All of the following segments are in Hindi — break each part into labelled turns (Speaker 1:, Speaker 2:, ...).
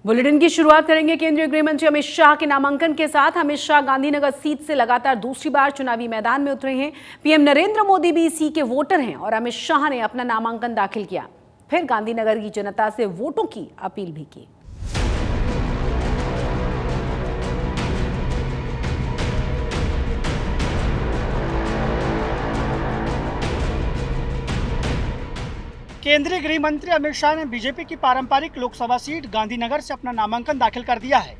Speaker 1: बुलेटिन की शुरुआत करेंगे केंद्रीय गृह मंत्री अमित शाह के नामांकन के साथ। अमित शाह गांधीनगर सीट से लगातार दूसरी बार चुनावी मैदान में उतरे हैं। पीएम नरेंद्र मोदी भी इसी के वोटर हैं और अमित शाह ने अपना नामांकन दाखिल किया, फिर गांधीनगर की जनता से वोटों की अपील भी की।
Speaker 2: केंद्रीय गृह मंत्री अमित शाह ने बीजेपी की पारंपरिक लोकसभा सीट गांधीनगर से अपना नामांकन दाखिल कर दिया है।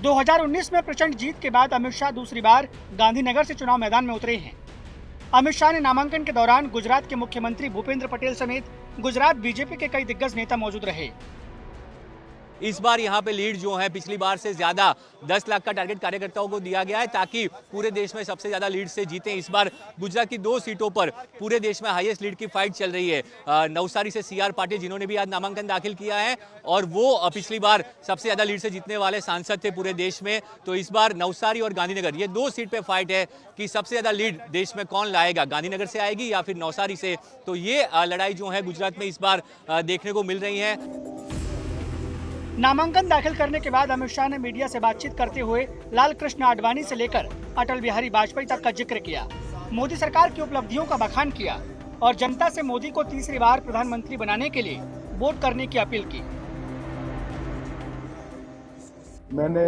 Speaker 2: 2019 में प्रचंड जीत के बाद अमित शाह दूसरी बार गांधीनगर से चुनाव मैदान में उतरे हैं। अमित शाह ने नामांकन के दौरान गुजरात के मुख्यमंत्री भूपेंद्र पटेल समेत गुजरात बीजेपी के कई दिग्गज नेता मौजूद रहे।
Speaker 3: इस बार यहाँ पे लीड जो है पिछली बार से ज्यादा 10 लाख का टारगेट कार्यकर्ताओं को दिया गया है ताकि पूरे देश में सबसे ज्यादा लीड से जीतें। इस बार गुजरात की 2 सीटों पर पूरे देश में हाईएस्ट लीड की फाइट चल रही है। नवसारी से सीआर पाटिल जिन्होंने भी आज नामांकन दाखिल किया है और वो पिछली बार सबसे ज्यादा लीड से जीतने वाले सांसद थे पूरे देश में। तो इस बार नवसारी और गांधीनगर ये 2 सीट पे फाइट है कि सबसे ज्यादा लीड देश में कौन लाएगा, गांधीनगर से आएगी या फिर नवसारी से। तो ये लड़ाई जो है गुजरात में इस बार देखने को मिल रही है।
Speaker 2: नामांकन दाखिल करने के बाद अमित शाह ने मीडिया से बातचीत करते हुए लाल कृष्ण आडवाणी से लेकर अटल बिहारी वाजपेयी तक का जिक्र किया। मोदी सरकार की उपलब्धियों का बखान किया और जनता से मोदी को तीसरी बार प्रधानमंत्री बनाने के लिए वोट करने की अपील की।
Speaker 4: मैंने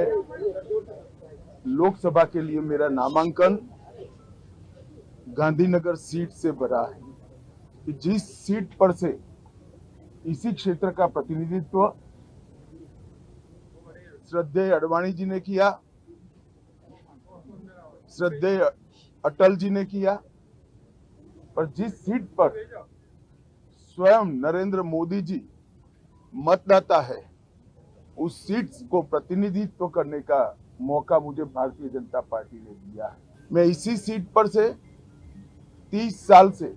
Speaker 4: लोकसभा के लिए मेरा नामांकन गांधीनगर सीट से भरा है कि जिस सीट पर से इसी क्षेत्र का प्रतिनिधित्व श्रद्धेय आडवाणी जी ने किया, श्रद्धेय अटल जी ने किया, और जिस सीट पर स्वयं नरेंद्र मोदी जी मतदाता है, उस सीट को प्रतिनिधित्व करने का मौका मुझे भारतीय जनता पार्टी ने दिया है। मैं इसी सीट पर से 30 साल से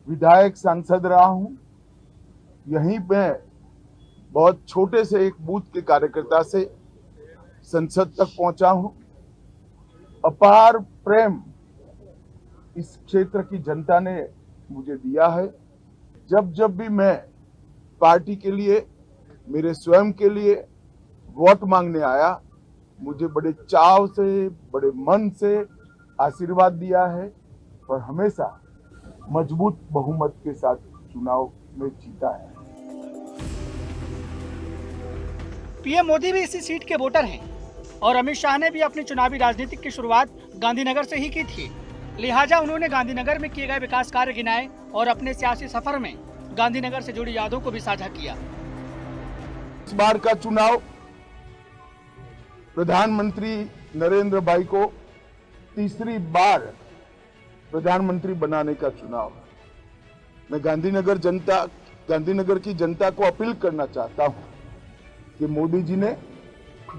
Speaker 4: विधायक सांसद रहा हूं। यहीं पे बहुत छोटे से एक बूथ के कार्यकर्ता से संसद तक पहुंचा हूं। अपार प्रेम इस क्षेत्र की जनता ने मुझे दिया है। जब जब भी मैं पार्टी के लिए, मेरे स्वयं के लिए वोट मांगने आया, मुझे बड़े चाव से, बड़े मन से आशीर्वाद दिया है और हमेशा मजबूत बहुमत के साथ चुनाव में जीता है।
Speaker 2: पीएम मोदी भी इसी सीट के वोटर हैं और अमित शाह ने भी अपनी चुनावी राजनीति की शुरुआत गांधीनगर से ही की थी। लिहाजा उन्होंने गांधीनगर में किए गए विकास कार्य गिनाए और अपने सियासी सफर में गांधीनगर से जुड़ी यादों को भी साझा किया।
Speaker 4: इस बार का चुनाव प्रधानमंत्री नरेंद्र भाई को तीसरी बार प्रधानमंत्री बनाने का चुनाव है। मैं गांधीनगर की जनता को अपील करना चाहता हूं कि मोदी जी ने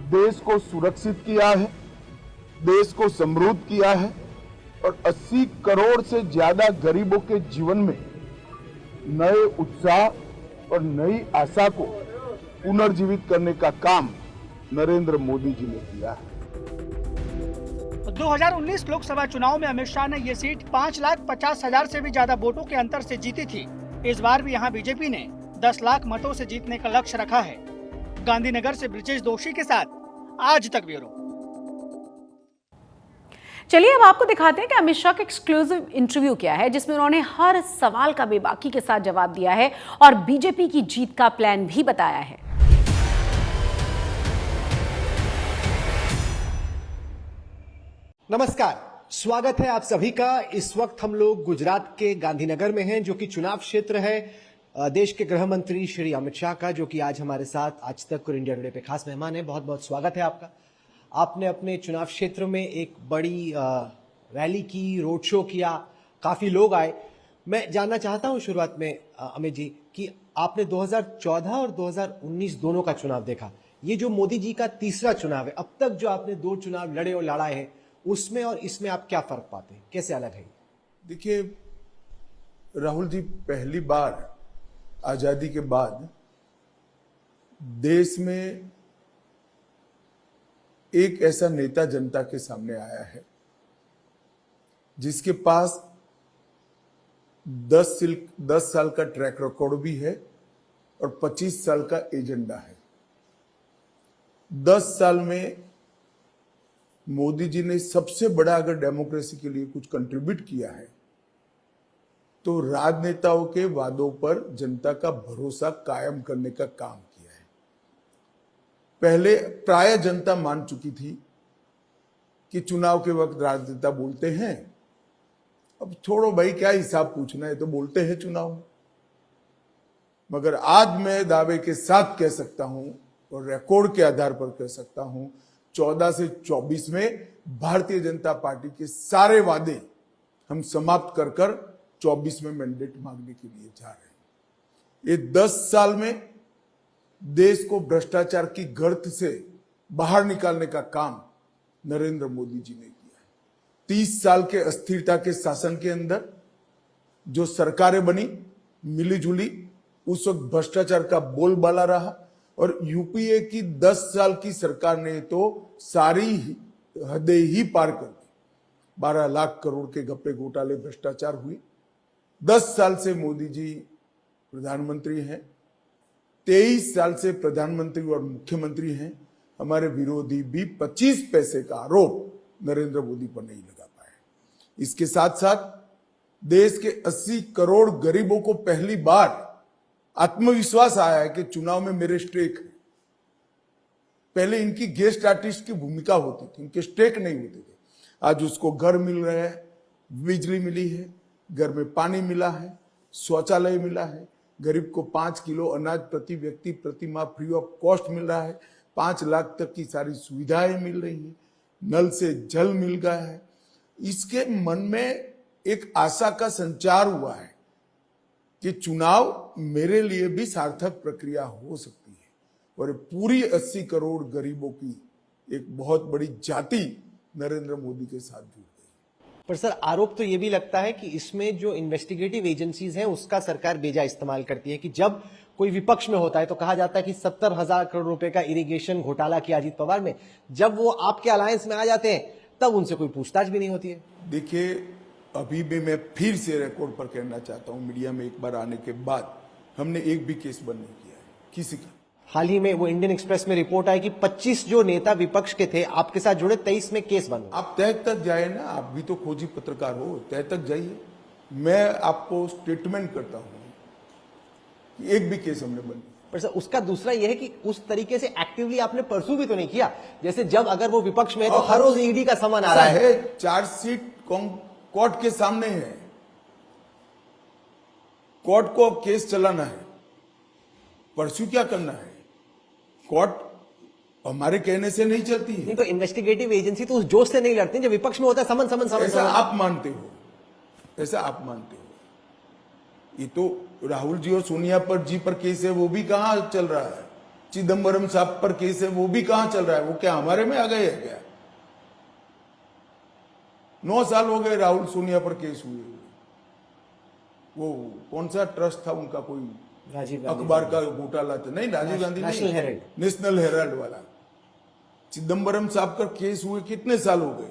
Speaker 4: देश को सुरक्षित किया है, देश को समृद्ध किया है और 80 करोड़ से ज्यादा गरीबों के जीवन में नए उत्साह और नई आशा को पुनर्जीवित करने का काम नरेंद्र मोदी जी ने किया है।
Speaker 2: 2019 लोकसभा चुनाव में अमित शाह ने ये सीट 5,50,000 से भी ज्यादा वोटों के अंतर से जीती थी। इस बार भी यहाँ बीजेपी ने 10 लाख मतों से जीतने का लक्ष्य रखा है। गांधीनगर से ब्रिजेश दोषी के साथ आज तक ब्यूरो।
Speaker 1: चलिए अब आपको दिखाते हैं कि अमित शाह का एक्सक्लूसिव इंटरव्यू क्या है, जिसमें उन्होंने हर सवाल का बेबाकी के साथ जवाब दिया है और बीजेपी की जीत का प्लान भी बताया है।
Speaker 5: नमस्कार, स्वागत है आप सभी का। इस वक्त हम लोग गुजरात के गांधीनगर में हैं, जो कि चुनाव क्षेत्र है देश के गृह मंत्री श्री अमित शाह का, जो कि आज हमारे साथ आज तक और इंडिया टुडे पे खास मेहमान है। बहुत बहुत स्वागत है आपका। आपने अपने चुनाव क्षेत्र में एक बड़ी रैली की, रोड शो किया, काफी लोग आए। मैं जानना चाहता हूं शुरुआत में अमित जी कि आपने 2014 और 2019 दोनों का चुनाव देखा। ये जो मोदी जी का तीसरा चुनाव है, अब तक जो आपने 2 चुनाव लड़े और लड़ाए हैं, उसमें और इसमें आप क्या फर्क पाते हैं, कैसे अलग है?
Speaker 4: देखिए राहुल जी, पहली बार आजादी के बाद देश में एक ऐसा नेता जनता के सामने आया है जिसके पास 10 साल का ट्रैक रिकॉर्ड भी है और 25 साल का एजेंडा है। 10 साल में मोदी जी ने सबसे बड़ा अगर डेमोक्रेसी के लिए कुछ कंट्रीब्यूट किया है तो राजनेताओं के वादों पर जनता का भरोसा कायम करने का काम किया है। पहले प्राय जनता मान चुकी थी कि चुनाव के वक्त राजनेता बोलते हैं, अब छोड़ो भाई क्या हिसाब पूछना है, तो बोलते हैं चुनाव में। मगर आज मैं दावे के साथ कह सकता हूं और रिकॉर्ड के आधार पर कह सकता हूं 14 से 24 में भारतीय जनता पार्टी के सारे वादे हम समाप्त कर कर 24 में मैंडेट मांगने के लिए जा रहे हैं। ये 10 साल में देश को भ्रष्टाचार की गर्त से बाहर निकालने का काम नरेंद्र मोदी जी ने किया है। 30 साल के अस्थिरता के शासन के अंदर जो सरकारें बनी मिली जुली, उस वक्त भ्रष्टाचार का बोलबाला रहा और यूपीए की 10 साल की सरकार ने तो सारी हदें ही पार कर दी। 12 लाख करोड़ के गप्पे घोटाले भ्रष्टाचार हुए। 10 साल से मोदी जी प्रधानमंत्री हैं, 23 साल से प्रधानमंत्री और मुख्यमंत्री हैं। हमारे विरोधी भी 25 पैसे का आरोप नरेंद्र मोदी पर नहीं लगा पाए। इसके साथ साथ देश के 80 करोड़ गरीबों को पहली बार आत्मविश्वास आया है कि चुनाव में मेरे स्टेक है। पहले इनकी गेस्ट आर्टिस्ट की भूमिका होती थी, इनके स्टेक नहीं होते थे। आज उसको घर मिल रहे हैं, बिजली मिली है, घर में पानी मिला है, शौचालय मिला है, गरीब को 5 किलो अनाज प्रति व्यक्ति प्रति माह फ्री ऑफ कॉस्ट मिल रहा है, 5 लाख तक की सारी सुविधाएं मिल रही है, नल से जल मिल गया है। इसके मन में एक आशा का संचार हुआ है कि चुनाव मेरे लिए भी सार्थक प्रक्रिया हो सकती है और पूरी 80 करोड़ गरीबों की एक बहुत बड़ी जाति नरेंद्र मोदी के साथ जुड़ गई।
Speaker 5: पर सर, आरोप तो ये भी लगता है कि इसमें जो इन्वेस्टिगेटिव एजेंसीज हैं उसका सरकार बेजा इस्तेमाल करती है कि जब कोई विपक्ष में होता है तो कहा जाता है कि 70,000 करोड़ रुपए का इरिगेशन घोटाला किया अजीत पवार में, जब वो आपके अलायंस में आ जाते हैं तब उनसे कोई पूछताछ भी नहीं होती है।
Speaker 4: देखिए, अभी भी मैं फिर से रिकॉर्ड पर कहना चाहता हूं, मीडिया में एक बार आने के बाद हमने एक भी केस बंद नहीं किया है किसी का।
Speaker 5: हाल ही में वो इंडियन एक्सप्रेस में रिपोर्ट आई कि 25 जो नेता विपक्ष के थे आपके साथ जुड़े, 23 में केस बंद।
Speaker 4: आप तह तक जाए ना, आप भी तो खोजी पत्रकार हो, तह तक जाइए। मैं आपको स्टेटमेंट करता हूं कि एक भी केस हमने बंद।
Speaker 5: पर सर, उसका दूसरा यह है कि उस तरीके से एक्टिवली आपने परसू भी तो नहीं किया। जैसे जब अगर वो विपक्ष में है तो हर रोज ईडी का सामान आ रहा है।
Speaker 4: चार्जशीट कोर्ट के सामने है, कोर्ट को अब केस चलाना है, परसू क्या करना है। कोर्ट हमारे कहने से नहीं चलती है।
Speaker 5: नहीं तो इन्वेस्टिगेटिव एजेंसी तो उस जोश से नहीं लड़ती जब विपक्ष में होता है समन समन समन।
Speaker 4: ऐसा आप मानते हो, ऐसा आप मानते हो। ये तो राहुल जी और सोनिया पर जी पर केस है, वो भी कहां चल रहा है। चिदम्बरम साहब पर केस है, वो भी कहां चल रहा है। वो क्या हमारे में आ गए है क्या? 9 साल हो गए राहुल सोनिया पर केस हुए। वो कौन सा ट्रस्ट था उनका, कोई
Speaker 5: राजीव
Speaker 4: अखबार का घोटाला था, नहीं Rajiv Gandhi,
Speaker 5: National Herald,
Speaker 4: National Herald वाला। चिदम्बरम साहब का केस हुए कितने साल हो गए,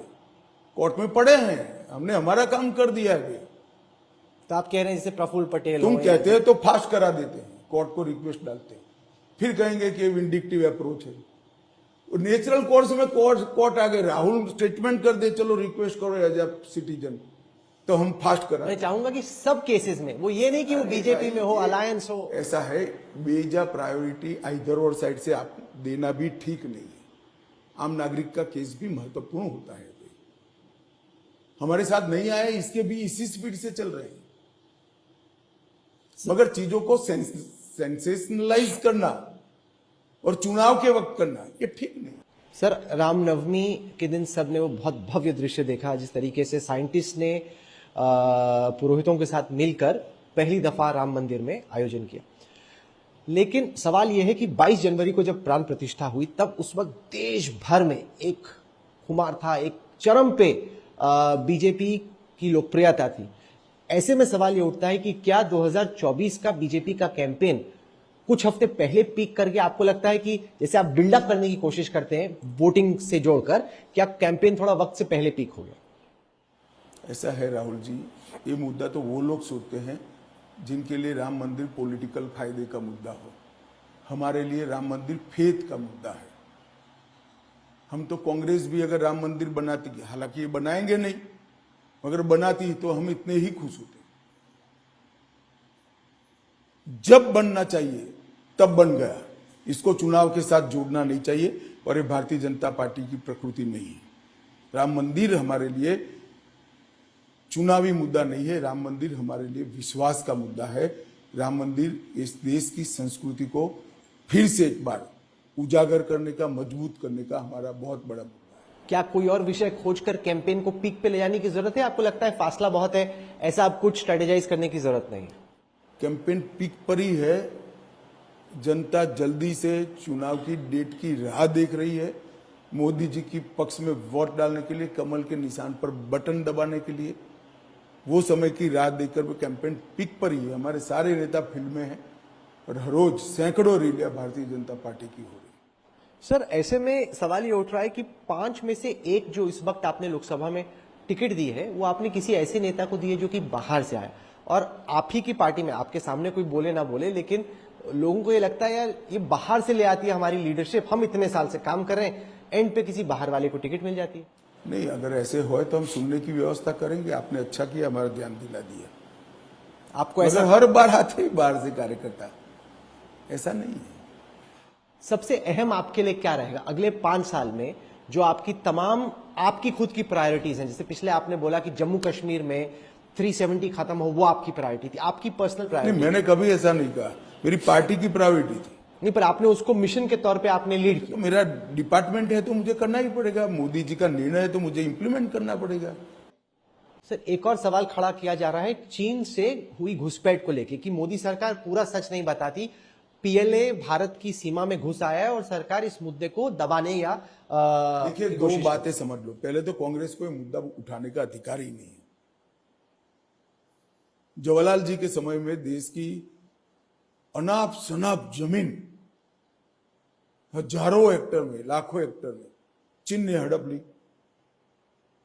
Speaker 4: कोर्ट में पड़े हैं, हमने हमारा काम कर दिया है।
Speaker 5: तो आप कह रहे हैं जैसे प्रफुल्ल पटेल,
Speaker 4: तुम कहते हैं तो फास्ट करा देते हैं, कोर्ट को रिक्वेस्ट डालते हैं, फिर कहेंगे कि विंडिक्टिव अप्रोच है। नेचुरल कोर्स में कोर्ट आ गए, राहुल स्टेटमेंट कर दे चलो रिक्वेस्ट करो एज अ सिटीजन, तो हम फास्ट करा। मैं
Speaker 5: चाहूंगा कि सब केसेस में वो ये नहीं कि वो बीजेपी में हो, अलायंस हो,
Speaker 4: ऐसा है बेजा प्रायोरिटी इधर और साइड से आप देना भी ठीक नहीं है। आम नागरिक का केस भी महत्वपूर्ण होता है। हमारे साथ नहीं आए, इसके भी इसी स्पीड से चल रहे हैं। मगर चीजों को सेंसेशनलाइज करना और चुनाव के वक्त करना ये ठीक नहीं।
Speaker 5: सर, रामनवमी के दिन सबने वो बहुत भव्य दृश्य देखा जिस तरीके से साइंटिस्ट ने पुरोहितों के साथ मिलकर पहली दफा राम मंदिर में आयोजन किया। लेकिन सवाल यह है कि 22 जनवरी को जब प्राण प्रतिष्ठा हुई तब उस वक्त देश भर में एक खुमार था, एक चरम पे बीजेपी की लोकप्रियता थी। ऐसे में सवाल ये उठता है कि क्या 2024 का बीजेपी का कैंपेन कुछ हफ्ते पहले पीक करके आपको लगता है कि जैसे आप बिल्डअप करने की कोशिश करते हैं वोटिंग से जोड़कर, क्या कैंपेन थोड़ा वक्त से पहले पीक हो गया?
Speaker 4: ऐसा है राहुल जी, ये मुद्दा तो वो लोग सोचते हैं जिनके लिए राम मंदिर पॉलिटिकल फायदे का मुद्दा हो। हमारे लिए राम मंदिर फेथ का मुद्दा है। हम तो कांग्रेस भी अगर राम मंदिर बनाती, हालांकि ये बनाएंगे नहीं, मगर बनाती तो हम इतने ही खुश होते। जब बनना चाहिए तब बन गया, इसको चुनाव के साथ जोड़ना नहीं चाहिए, और ये भारतीय जनता पार्टी की प्रकृति नहीं है। राम मंदिर हमारे लिए चुनावी मुद्दा नहीं है, राम मंदिर हमारे लिए विश्वास का मुद्दा है। राम मंदिर इस देश की संस्कृति को फिर से एक बार उजागर करने का, मजबूत करने का हमारा बहुत बड़ा मुद्दा है।
Speaker 5: क्या कोई और विषय खोजकर कैंपेन को पीक पे ले जाने की जरूरत है? आपको लगता है फासला बहुत है, ऐसा आप कुछ स्ट्रेटेजाइज करने की जरूरत नहीं?
Speaker 4: कैंपेन पीक पर ही है। जनता जल्दी से चुनाव की डेट की राह देख रही है, मोदी जी की पक्ष में वोट डालने के लिए, कमल के निशान पर बटन दबाने के लिए। वो समय की राह देखकर वो कैंपेन पीक पर ही है। हमारे सारे नेता फील्ड में हैं और हर रोज सैकड़ों रैलियां भारतीय जनता पार्टी की हो रही है।
Speaker 5: सर, ऐसे में सवाल ये उठ रहा है कि 5 में से एक जो इस वक्त आपने लोकसभा में टिकट दी है, वो आपने किसी ऐसे नेता को दी है जो कि बाहर से आया, और आप ही की पार्टी में, आपके सामने कोई बोले ना बोले, लेकिन लोगों को ये लगता है यार ये बाहर से ले आती है हमारी लीडरशिप, हम इतने साल से काम कर रहे हैं, एंड पे किसी बाहर वाले को टिकट मिल जाती है।
Speaker 4: नहीं, अगर ऐसे हो तो हम सुनने की व्यवस्था करेंगे। आपने अच्छा किया, हमारा ध्यान दिला दिया।
Speaker 5: आपको ऐसा
Speaker 4: हर बार आते ही बाहर से कार्यकर्ता, ऐसा नहीं है।
Speaker 5: सबसे अहम आपके लिए क्या रहेगा अगले 5 साल में, जो आपकी तमाम आपकी खुद की प्रायोरिटीज हैं? जैसे पिछले आपने बोला कि जम्मू कश्मीर में 370 खत्म हो, वो आपकी प्रायोरिटी थी, आपकी पर्सनल प्रायोरिटी।
Speaker 4: नहीं, मैंने कभी ऐसा नहीं कहा, मेरी पार्टी की प्रायोरिटी थी।
Speaker 5: नहीं, पर आपने उसको मिशन के तौर पे आपने लीड किया।
Speaker 4: तो मेरा डिपार्टमेंट है तो मुझे करना ही पड़ेगा, मोदी जी का निर्णय है तो मुझे इंप्लीमेंट करना पड़ेगा।
Speaker 5: सर, एक और सवाल खड़ा किया जा रहा है चीन से हुई घुसपैठ को लेकर कि मोदी सरकार पूरा सच नहीं बताती, पीएलए भारत की सीमा में घुस आया है और सरकार इस मुद्दे को दबाने या
Speaker 4: देखिए, 2 बातें समझ लो। पहले तो कांग्रेस को यह मुद्दा उठाने का अधिकार ही नहीं है। जवाहरलाल जी के समय में देश की अनाप शनाप जमीन हजारों हेक्टर में, लाखों हेक्टर में चीन ने हड़प ली,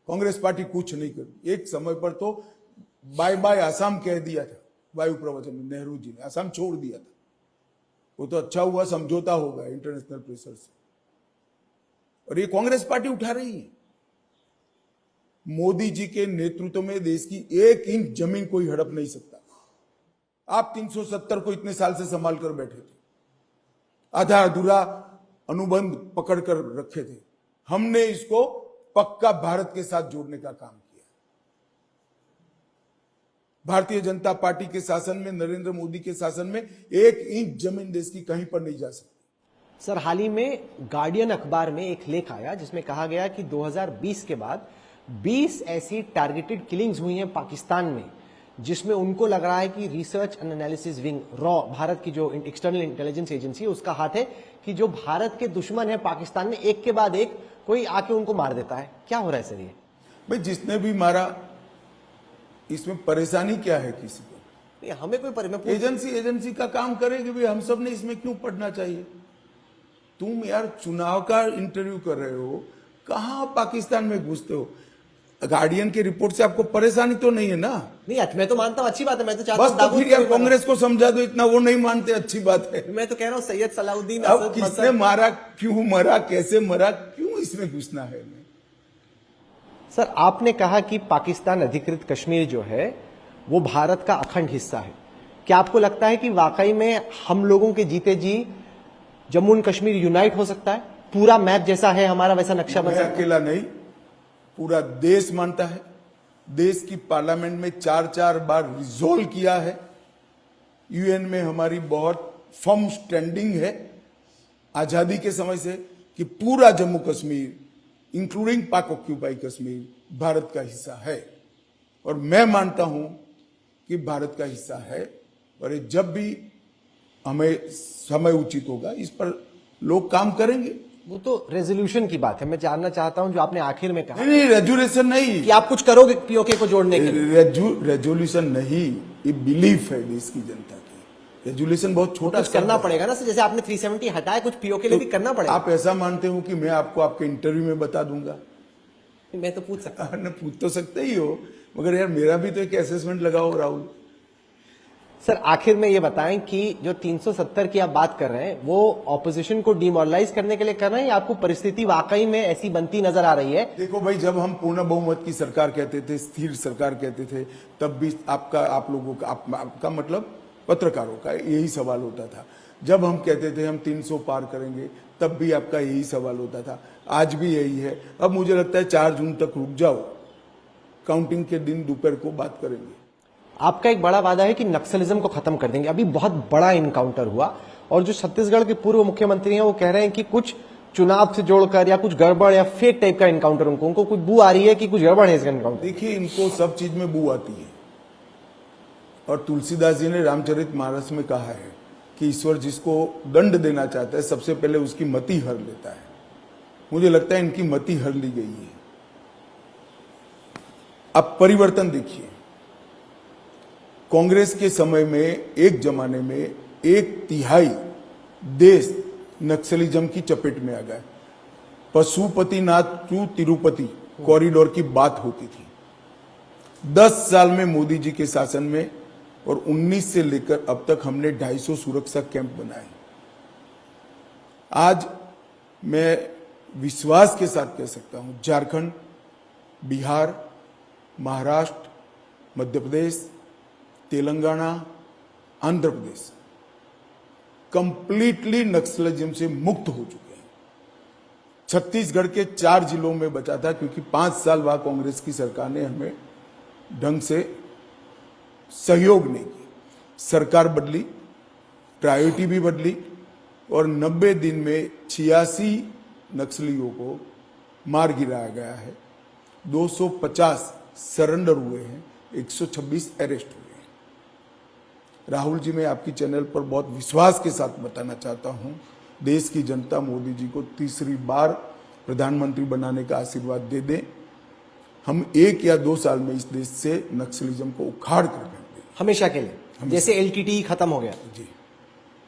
Speaker 4: कांग्रेस पार्टी कुछ नहीं करी। एक समय पर तो बाय बाय आसाम कह दिया था, वायु प्रवचन में नेहरू जी ने आसाम छोड़ दिया था। वो तो अच्छा हुआ, समझौता हो गया इंटरनेशनल प्रेशर से, और ये कांग्रेस पार्टी उठा रही है। मोदी जी के नेतृत्व में देश की 1 इंच जमीन कोई हड़प नहीं सकता। आप 370 को इतने साल से संभाल कर बैठे थे, आधा अधूरा अनुबंध पकड़ कर रखे थे। हमने इसको पक्का भारत के साथ जोड़ने का काम किया। भारतीय जनता पार्टी के शासन में, नरेंद्र मोदी के शासन में 1 इंच जमीन देश की कहीं पर नहीं जा सकती।
Speaker 5: सर, हाल ही में गार्डियन अखबार में एक लेख आया जिसमें कहा गया कि 2020 के बाद 20 ऐसी टारगेटेड किलिंग्स हुई हैं पाकिस्तान में, जिसमें उनको लग रहा है कि research and analysis wing, raw, Bharat की जो एक्सटर्नल इंटेलिजेंस एजेंसी है, उसका हाथ है कि जो भारत के दुश्मन है पाकिस्तान में, एक के बाद एक कोई आके उनको मार देता है। क्या हो रहा है सर ये?
Speaker 4: भाई, जिसने भी मारा, इसमें परेशानी क्या है किसी को?
Speaker 5: हमें कोई
Speaker 4: एजेंसी का काम करेगी भाई, हम सब ने इसमें क्यों पढ़ना चाहिए? तुम यार चुनाव का इंटरव्यू कर रहे हो, कहां पाकिस्तान में घुसते हो? गार्डियन की रिपोर्ट से आपको परेशानी तो नहीं है ना?
Speaker 5: नहीं, मैं तो मानता हूं अच्छी बात है, मैं तो चाहता
Speaker 4: बस तो फिर यार कांग्रेस को समझा दो, इतना वो नहीं मानते, अच्छी बात है।
Speaker 5: मैं तो कह रहा हूं सैयद सलाउद्दीन,
Speaker 4: अब किसने मारा, क्यों मरा, कैसे मरा, क्यों इसमें घुसना है?
Speaker 5: सर, आपने कहा कि पाकिस्तान अधिकृत कश्मीर जो है वो भारत का अखंड हिस्सा है। क्या आपको लगता है कि वाकई में हम लोगों के जीते जी जम्मू एंड कश्मीर यूनाइट हो सकता है? पूरा मैप जैसा है हमारा वैसा नक्शा बन सकता है?
Speaker 4: अकेला नहीं, पूरा देश मानता है। देश की पार्लियामेंट में 4 बार रिजोल्व किया है। यूएन में हमारी बहुत फर्म स्टैंडिंग है आजादी के समय से कि पूरा जम्मू कश्मीर इंक्लूडिंग पाक ऑक्यूपाई कश्मीर भारत का हिस्सा है, और मैं मानता हूं कि भारत का हिस्सा है। और ये जब भी हमें समय उचित होगा इस पर लोग काम करेंगे।
Speaker 5: वो तो रेजोल्यूशन की बात है, मैं जानना चाहता हूं जो आपने आखिर में कहा।
Speaker 4: नहीं, रेजोल्यूशन नहीं
Speaker 5: कि आप कुछ करोगे पीओके को जोड़ने के लिए?
Speaker 4: रेजोल्यूशन नहीं, ये बिलीफ है देश की जनता की। रेजोल्यूशन बहुत छोटा
Speaker 5: करना पड़ेगा ना, जैसे आपने 370 हटाया, कुछ पीओके लिए भी करना पड़ेगा।
Speaker 4: आप ऐसा मानते हो कि मैं आपको आपके इंटरव्यू में बता दूंगा?
Speaker 5: मैं तो पूछ सकता
Speaker 4: पूछ तो सकते ही हो, मगर यार मेरा भी तो एक असेसमेंट लगाओ राहुल।
Speaker 5: सर आखिर में ये बताएं कि जो 370 की आप बात कर रहे हैं वो ऑपोजिशन को डिमोरलाइज करने के लिए कर रहे हैं या आपको परिस्थिति वाकई में ऐसी बनती नजर आ रही है?
Speaker 4: देखो भाई, जब हम पूर्ण बहुमत की सरकार कहते थे, स्थिर सरकार कहते थे, तब भी आप लोगों का आपका मतलब पत्रकारों का यही सवाल होता था। जब हम कहते थे हम 300 पार करेंगे, तब भी आपका यही सवाल होता था। आज भी यही है। अब मुझे लगता है 4 जून तक रुक जाओ, काउंटिंग के दिन दोपहर को बात करेंगे।
Speaker 5: आपका एक बड़ा वादा है कि नक्सलिज्म को खत्म कर देंगे। अभी बहुत बड़ा इनकाउंटर हुआ और जो छत्तीसगढ़ के पूर्व मुख्यमंत्री हैं वो कह रहे हैं कि कुछ चुनाव से जोड़कर या कुछ गड़बड़ या फेक टाइप का इनकाउंटर, उनको कुछ बू आ रही है कि कुछ गड़बड़ है इसका इनकाउंटर।
Speaker 4: देखिए, इनको सब चीज में बू आती है और तुलसीदास जी ने रामचरितमानस में कहा है कि ईश्वर जिसको दंड देना चाहता है सबसे पहले उसकी मति हर लेता है। मुझे लगता है इनकी मति हर ली गई है। अब परिवर्तन देखिए, कांग्रेस के समय में एक जमाने में 1/3 देश नक्सलिज्म की चपेट में आ गया। पशुपतिनाथ टू तिरुपति कॉरिडोर की बात होती थी। 10 साल में मोदी जी के शासन में और 19 से लेकर अब तक हमने 250 सुरक्षा कैंप बनाए। आज मैं विश्वास के साथ कह सकता हूं, झारखंड, बिहार, महाराष्ट्र, मध्य प्रदेश, तेलंगाना, आंध्र प्रदेश कंप्लीटली नक्सलिज्म से मुक्त हो चुके हैं। छत्तीसगढ़ के 4 जिलों में बचा था क्योंकि 5 साल बाद कांग्रेस की सरकार ने हमें ढंग से सहयोग नहीं की। सरकार बदली, प्रायोरिटी भी बदली और 90 दिन में 86 नक्सलियों को मार गिराया गया है। 250 सरेंडर हुए हैं, 126 अरेस्ट हुए हैं। राहुल जी, मैं आपकी चैनल पर बहुत विश्वास के साथ बताना चाहता हूं, देश की जनता मोदी जी को तीसरी बार प्रधानमंत्री बनाने का आशीर्वाद दे दें। हम 1 या 2 साल में इस देश से नक्सलिज्म को उखाड़ कर देंगे
Speaker 5: हमेशा के लिए, जैसे LTTE खत्म हो गया।
Speaker 4: जी,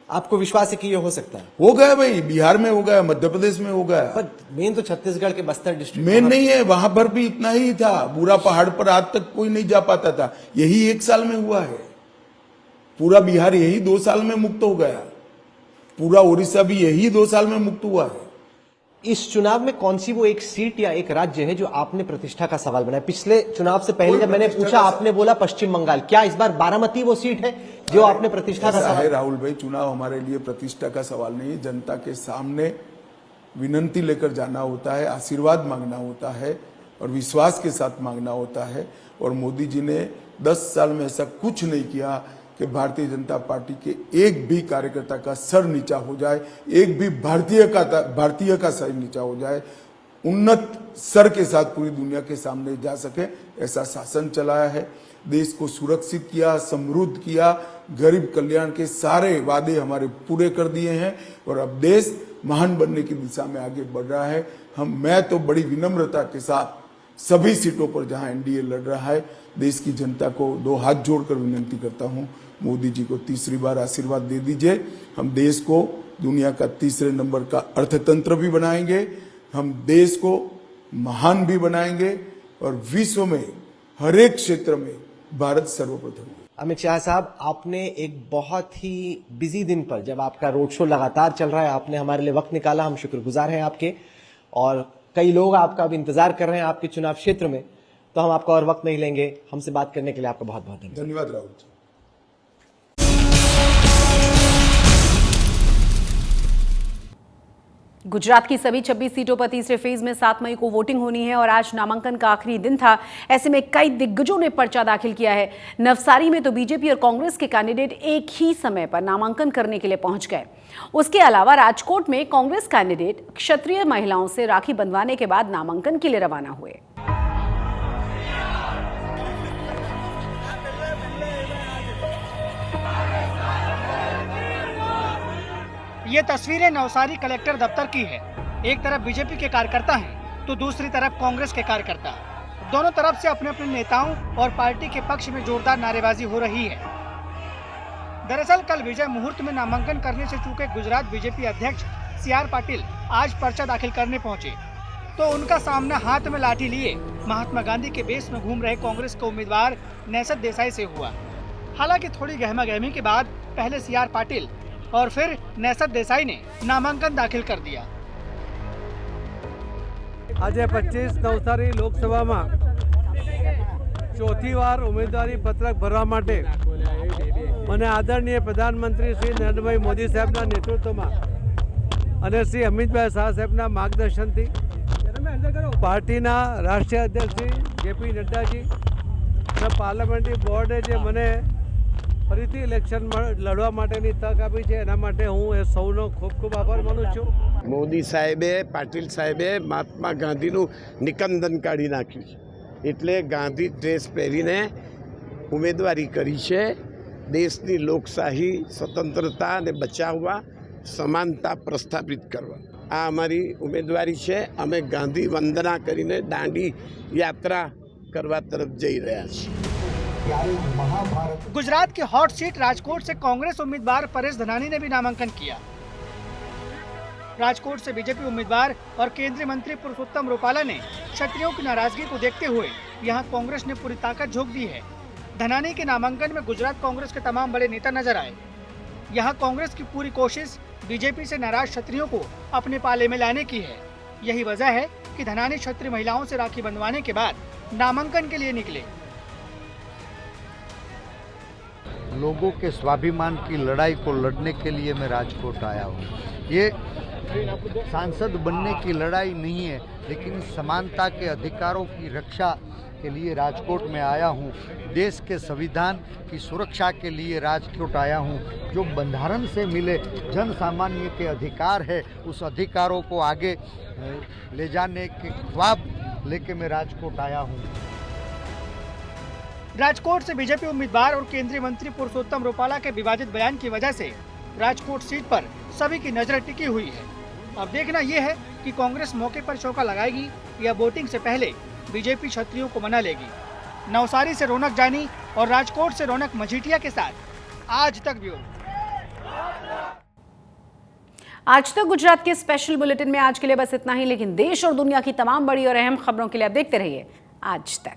Speaker 5: आपको विश्वास है कि ये हो सकता है?
Speaker 4: हो गया भाई, बिहार में हो गया, मध्य प्रदेश में हो गया।
Speaker 5: पर मेन तो छत्तीसगढ़ के बस्तर डिस्ट्रिक्ट
Speaker 4: मेन नहीं है, वहां पर भी इतना ही था। पूरा पहाड़ पर आज तक कोई नहीं जा पाता था, यही 1 साल में हुआ है। पूरा बिहार यही 2 साल में मुक्त हो गया। पूरा उड़ीसा भी यही 2 साल में मुक्त हुआ है।
Speaker 5: इस चुनाव में कौन सी वो एक सीट या एक राज्य है जो आपने प्रतिष्ठा का सवाल बनाया? पिछले चुनाव से पहले जब मैंने पूछा, आपने बोला पश्चिम बंगाल। क्या इस बार बारामती वो सीट है जो आपने प्रतिष्ठा का सवाल?
Speaker 4: राहुल भाई, चुनाव हमारे लिए प्रतिष्ठा का सवाल नहीं है। जनता के सामने विनंती लेकर जाना होता है, आशीर्वाद मांगना होता है और विश्वास के साथ मांगना होता है। और मोदी जी ने 10 साल में ऐसा कुछ नहीं किया कि भारतीय जनता पार्टी के एक भी कार्यकर्ता का सर नीचा हो जाए, एक भी भारतीय का सर नीचा हो जाए, उन्नत सर के साथ पूरी दुनिया के सामने जा सके, ऐसा शासन चलाया है। देश को सुरक्षित किया, समृद्ध किया, गरीब कल्याण के सारे वादे हमारे पूरे कर दिए हैं और अब देश महान बनने की दिशा में आगे बढ़ रहा है। मैं तो बड़ी विनम्रता के साथ सभी सीटों पर जहां एनडीए लड़ रहा है, देश की जनता को 2 हाथ जोड़कर विनंती करता हूं, मोदी जी को तीसरी बार आशीर्वाद दे दीजिए। हम देश को दुनिया का 3रे नंबर का अर्थतंत्र भी बनाएंगे, हम देश को महान भी बनाएंगे और विश्व में हर एक क्षेत्र में भारत सर्वप्रथम है।
Speaker 5: अमित शाह साहब, आपने एक बहुत ही बिजी दिन पर, जब आपका रोड शो लगातार चल रहा है, आपने हमारे लिए वक्त निकाला, हम शुक्रगुजार हैं आपके। और कई लोग आपका अब इंतजार कर रहे हैं आपके चुनाव क्षेत्र में, तो हम आपका और वक्त नहीं लेंगे। हमसे बात करने के लिए आपका बहुत बहुत धन्यवाद।
Speaker 4: धन्यवाद राहुल जी।
Speaker 1: गुजरात की सभी 26 सीटों पर तीसरे फेज में 7 मई को वोटिंग होनी है और आज नामांकन का आखिरी दिन था। ऐसे में कई दिग्गजों ने पर्चा दाखिल किया है। नवसारी में तो बीजेपी और कांग्रेस के कैंडिडेट एक ही समय पर नामांकन करने के लिए पहुंच गए। उसके अलावा राजकोट में कांग्रेस कैंडिडेट क्षत्रिय महिलाओं से राखी बंधवाने के बाद नामांकन के लिए रवाना हुए।
Speaker 2: ये तस्वीरें नवसारी कलेक्टर दफ्तर की है। एक तरफ बीजेपी के कार्यकर्ता हैं तो दूसरी तरफ कांग्रेस के कार्यकर्ता। दोनों तरफ से अपने अपने नेताओं और पार्टी के पक्ष में जोरदार नारेबाजी हो रही है। दरअसल कल विजय मुहूर्त में नामांकन करने से चूके गुजरात बीजेपी अध्यक्ष CR पाटिल आज पर्चा दाखिल करने पहुंचे तो उनका सामना हाथ में लाठी लिए महात्मा गांधी के बेस में घूम रहे कांग्रेस के उम्मीदवार नैसद देसाई से हुआ। हालांकि थोड़ी गहमागहमी के बाद पहले CR पाटिल और फिर नैसद देसाई ने नामांकन दाखिल कर दिया।
Speaker 6: આજે 25 નવસારી લોકસભામાં ચોથી વાર ઉમેદવારી પત્રક ભરવા માટે મને આદરણીય પ્રધાનમંત્રી શ્રી નરેન્દ્રભાઈ મોદી સાહેબના નેતૃત્વમાં અને શ્રી અમિતભાઈ શાહ સાહેબના માર્ગદર્શનથી પાર્ટીના રાષ્ટ્રીય અધ્યક્ષ શ્રી JP નડ્ડાજી અને પાર્લામેન્ટરી બોર્ડે જે મને ફરીથી ઇલેક્શન લડવા માટેની તક આપી છે એના માટે હું એ સૌનો ખૂબ ખૂબ આભાર માનું છું।
Speaker 7: મોદી સાહેબે પાટીલ સાહેબે મહાત્મા ગાંધીનું નિકંદન કાઢી નાખ્યું છે એટલે ગાંધી ડ્રેસ પહેરીને ઉમેદવારી કરી છે। દેશની લોકશાહી સ્વતંત્રતા અને બચાવવા સમાનતા પ્રસ્થાપિત કરવા આ અમારી ઉમેદવારી છે। અમે ગાંધી વંદના કરીને દાંડી યાત્રા કરવા તરફ જઈ રહ્યા છીએ।
Speaker 2: गुजरात की हॉट सीट राजकोट से कांग्रेस उम्मीदवार परेश धनानी ने भी नामांकन किया। राजकोट से बीजेपी उम्मीदवार और केंद्रीय मंत्री पुरुषोत्तम रूपाला ने क्षत्रियों की नाराजगी को देखते हुए यहां कांग्रेस ने पूरी ताकत झोंक दी है। धनानी के नामांकन में गुजरात कांग्रेस के तमाम बड़े नेता नजर आए। यहां कांग्रेस की पूरी कोशिश बीजेपी से नाराज क्षत्रियों को अपने पाले में लाने की है। यही वजह है कि धनानी क्षत्रिय महिलाओं से राखी बंधवाने के बाद नामांकन के लिए निकले।
Speaker 8: लोगों के स्वाभिमान की लड़ाई को लड़ने के लिए मैं राजकोट आया हूँ। ये सांसद बनने की लड़ाई नहीं है, लेकिन समानता के अधिकारों की रक्षा के लिए राजकोट में आया हूँ। देश के संविधान की सुरक्षा के लिए राजकोट आया हूँ। जो बंधारण से मिले जन सामान्य के अधिकार है, उस अधिकारों को आगे ले जाने के ख्वाब लेके मैं राजकोट आया हूँ।
Speaker 2: राजकोट से बीजेपी उम्मीदवार और केंद्रीय मंत्री पुरुषोत्तम रूपाला के विवादित बयान की वजह से राजकोट सीट पर सभी की नजर टिकी हुई है। अब देखना यह है कि कांग्रेस मौके पर चौका लगाएगी या वोटिंग से पहले बीजेपी क्षत्रियों को मना लेगी। नवसारी से रौनक जानी और राजकोट से रौनक मजीठिया के साथ आज तक ब्यूरो।
Speaker 1: आज तक गुजरात के स्पेशल बुलेटिन में आज के लिए बस इतना ही, लेकिन देश और दुनिया की तमाम बड़ी और अहम खबरों के लिए आप देखते रहिए आज तक।